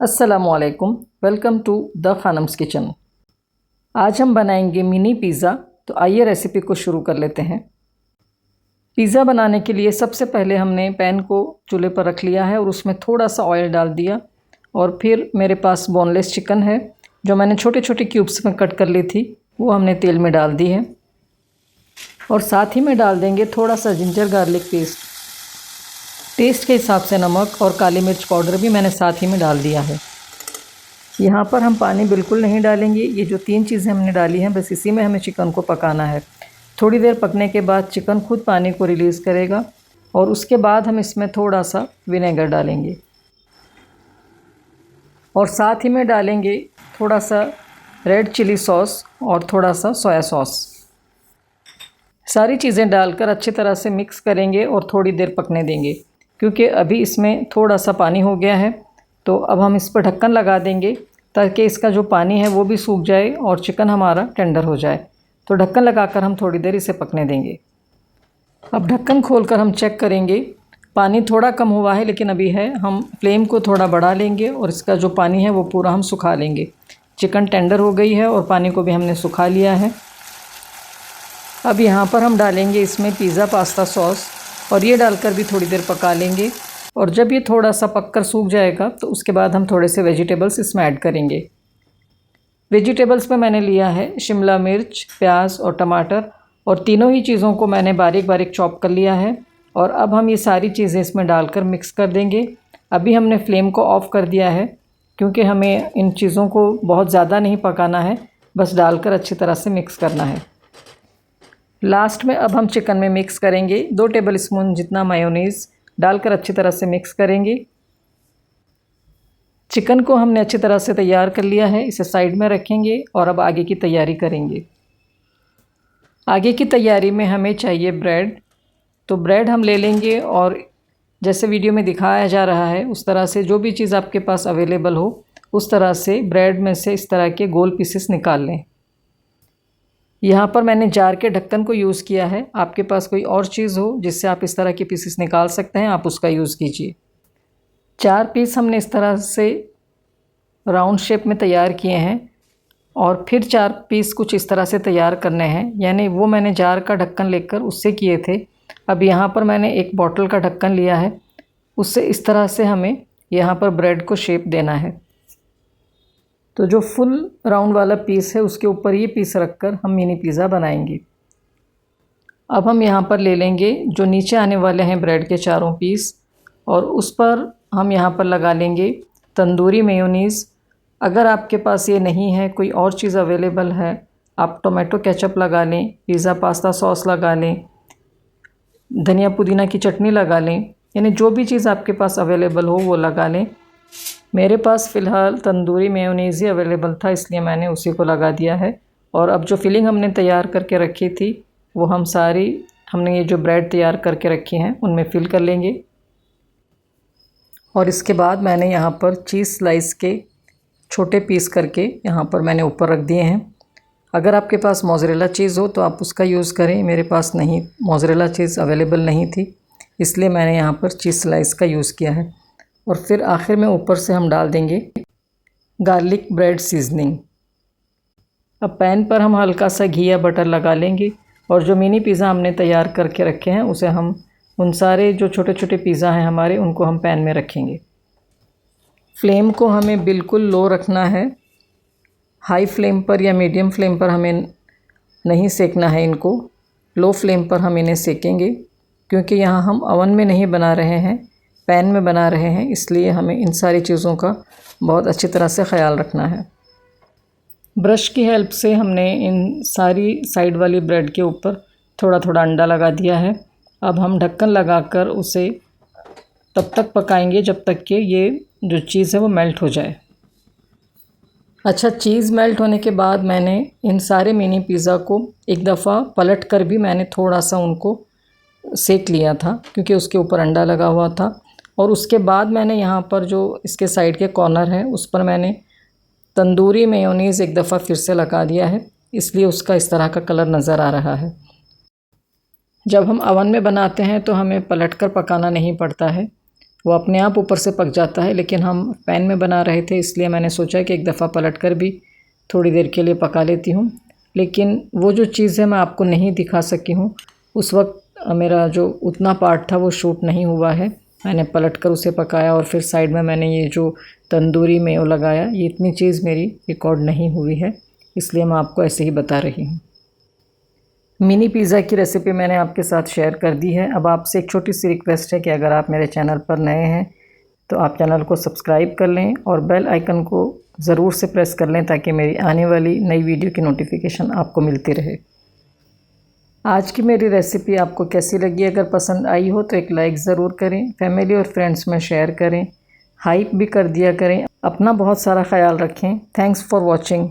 अस्सलामुअलैकुम, welcome to the खानम्स kitchen. आज हम बनाएंगे मिनी पिज़्ज़ा। तो आइए रेसिपी को शुरू कर लेते हैं। पिज़्ज़ा बनाने के लिए सबसे पहले हमने पैन को चूल्हे पर रख लिया है और उसमें थोड़ा सा ऑयल डाल दिया। और फिर मेरे पास बोनलेस चिकन है जो मैंने छोटे छोटे क्यूब्स में कट कर ली थी, वो हमने तेल में डाल दी है। और साथ ही में डाल देंगे थोड़ा सा जिंजर गार्लिक पेस्ट। टेस्ट के हिसाब से नमक और काली मिर्च पाउडर भी मैंने साथ ही में डाल दिया है। यहाँ पर हम पानी बिल्कुल नहीं डालेंगे। ये जो 3 चीज़ें हमने डाली हैं, बस इसी में हमें चिकन को पकाना है। थोड़ी देर पकने के बाद चिकन खुद पानी को रिलीज़ करेगा और उसके बाद हम इसमें थोड़ा सा विनेगर डालेंगे और साथ ही में डालेंगे थोड़ा सा रेड चिली सॉस और थोड़ा सा सोया सॉस। सारी चीज़ें डालकर अच्छी तरह से मिक्स करेंगे और थोड़ी देर पकने देंगे, क्योंकि अभी इसमें थोड़ा सा पानी हो गया है। तो अब हम इस पर ढक्कन लगा देंगे ताकि इसका जो पानी है वो भी सूख जाए और चिकन हमारा टेंडर हो जाए। तो ढक्कन लगाकर हम थोड़ी देर इसे पकने देंगे। अब ढक्कन खोलकर हम चेक करेंगे। पानी थोड़ा कम हुआ है लेकिन अभी है। हम फ्लेम को थोड़ा बढ़ा लेंगे और इसका जो पानी है वो पूरा हम सुखा लेंगे। चिकन टेंडर हो गई है और पानी को भी हमने सुखा लिया है। अब यहाँ पर हम डालेंगे इसमें पिज़्ज़ा पास्ता सॉस और ये डालकर भी थोड़ी देर पका लेंगे। और जब ये थोड़ा सा पककर सूख जाएगा तो उसके बाद हम थोड़े से वेजिटेबल्स इसमें ऐड करेंगे। वेजिटेबल्स में मैंने लिया है शिमला मिर्च, प्याज और टमाटर, और तीनों ही चीज़ों को मैंने बारीक बारीक चॉप कर लिया है। और अब हम ये सारी चीज़ें इसमें डालकर मिक्स कर देंगे। अभी हमने फ्लेम को ऑफ़ कर दिया है क्योंकि हमें इन चीज़ों को बहुत ज़्यादा नहीं पकाना है, बस डालकर अच्छी तरह से मिक्स करना है। लास्ट में अब हम चिकन में मिक्स करेंगे 2 टेबलस्पून जितना मायोनीज़ डालकर अच्छी तरह से मिक्स करेंगे। चिकन को हमने अच्छी तरह से तैयार कर लिया है, इसे साइड में रखेंगे और अब आगे की तैयारी करेंगे। आगे की तैयारी में हमें चाहिए ब्रेड। तो ब्रेड हम ले लेंगे और जैसे वीडियो में दिखाया जा रहा है उस तरह से जो भी चीज़ आपके पास अवेलेबल हो उस तरह से ब्रेड में से इस तरह के गोल पीसेस निकाल लें। यहाँ पर मैंने जार के ढक्कन को यूज़ किया है। आपके पास कोई और चीज़ हो जिससे आप इस तरह के पीसेस निकाल सकते हैं, आप उसका यूज़ कीजिए। 4 पीस हमने इस तरह से राउंड शेप में तैयार किए हैं और फिर 4 पीस कुछ इस तरह से तैयार करने हैं, यानी वो मैंने जार का ढक्कन लेकर उससे किए थे। अब यहाँ पर मैंने एक बॉटल का ढक्कन लिया है, उससे इस तरह से हमें यहाँ पर ब्रेड को शेप देना है। तो जो फुल राउंड वाला पीस है उसके ऊपर ये पीस रखकर हम मिनी पिज़्ज़ा बनाएंगे। अब हम यहाँ पर ले लेंगे जो नीचे आने वाले हैं ब्रेड के 4 पीस और उस पर हम यहाँ पर लगा लेंगे तंदूरी मेयोनीज़। अगर आपके पास ये नहीं है, कोई और चीज़ अवेलेबल है, आप टोमेटो केचप लगा लें, पिज़्ज़ा पास्ता सॉस लगा लें, धनिया पुदीना की चटनी लगा लें, यानी जो भी चीज़ आपके पास अवेलेबल हो वो लगा लें। मेरे पास फ़िलहाल तंदूरी मेयोनीज़ ही अवेलेबल था, इसलिए मैंने उसी को लगा दिया है। और अब जो फिलिंग हमने तैयार करके रखी थी वो हमने ये जो ब्रेड तैयार करके रखी हैं उनमें फ़िल कर लेंगे। और इसके बाद मैंने यहाँ पर चीज़ स्लाइस के छोटे पीस करके यहाँ पर मैंने ऊपर रख दिए हैं। अगर आपके पास मोज़रेला चीज़ हो तो आप उसका यूज़ करें। मेरे पास नहीं, मोज़रेला चीज़ अवेलेबल नहीं थी, इसलिए मैंने यहाँ पर चीज़ स्लाइस का यूज़ किया है। और फिर आखिर में ऊपर से हम डाल देंगे गार्लिक ब्रेड सीजनिंग। अब पैन पर हम हल्का सा घी या बटर लगा लेंगे और जो मिनी पिज़्ज़ा हमने तैयार करके रखे हैं उसे हम उन सारे जो छोटे छोटे पिज़्ज़ा हैं हमारे, उनको हम पैन में रखेंगे। फ्लेम को हमें बिल्कुल लो रखना है, हाई फ्लेम पर या मीडियम फ्लेम पर हमें नहीं सेकना है इनको। लो फ्लेम पर हम इन्हें सेकेंगे क्योंकि यहाँ हम ओवन में नहीं बना रहे हैं, पैन में बना रहे हैं, इसलिए हमें इन सारी चीज़ों का बहुत अच्छी तरह से ख्याल रखना है। ब्रश की हेल्प से हमने इन सारी साइड वाली ब्रेड के ऊपर थोड़ा थोड़ा अंडा लगा दिया है। अब हम ढक्कन लगाकर उसे तब तक पकाएंगे जब तक कि ये जो चीज़ है वो मेल्ट हो जाए। अच्छा, चीज़ मेल्ट होने के बाद मैंने इन सारे मिनी पिज़्ज़ा को एक दफ़ा पलट कर भी मैंने थोड़ा सा उनको सेक लिया था क्योंकि उसके ऊपर अंडा लगा हुआ था। और उसके बाद मैंने यहाँ पर जो इसके साइड के कॉर्नर है उस पर मैंने तंदूरी मेयोनीज़ एक दफ़ा फिर से लगा दिया है, इसलिए उसका इस तरह का कलर नज़र आ रहा है। जब हम ओवन में बनाते हैं तो हमें पलटकर पकाना नहीं पड़ता है, वो अपने आप ऊपर से पक जाता है, लेकिन हम पैन में बना रहे थे इसलिए मैंने सोचा कि एक दफ़ा पलट कर भी थोड़ी देर के लिए पका लेती हूँ। लेकिन वो जो चीज़ है मैं आपको नहीं दिखा सकी हूँ, उस वक्त मेरा जो उतना पार्ट था वो शूट नहीं हुआ है। मैंने पलट कर उसे पकाया और फिर साइड में मैंने ये जो तंदूरी मेयो लगाया, ये इतनी चीज़ मेरी रिकॉर्ड नहीं हुई है, इसलिए मैं आपको ऐसे ही बता रही हूँ। मिनी पिज़्ज़ा की रेसिपी मैंने आपके साथ शेयर कर दी है। अब आपसे एक छोटी सी रिक्वेस्ट है कि अगर आप मेरे चैनल पर नए हैं तो आप चैनल को सब्सक्राइब कर लें और बेल आइकन को ज़रूर से प्रेस कर लें ताकि मेरी आने वाली नई वीडियो की नोटिफिकेशन आपको मिलती रहे। आज की मेरी रेसिपी आपको कैसी लगी? अगर पसंद आई हो तो एक लाइक ज़रूर करें, फैमिली और फ्रेंड्स में शेयर करें, हाइप भी कर दिया करें। अपना बहुत सारा ख्याल रखें। Thanks for watching.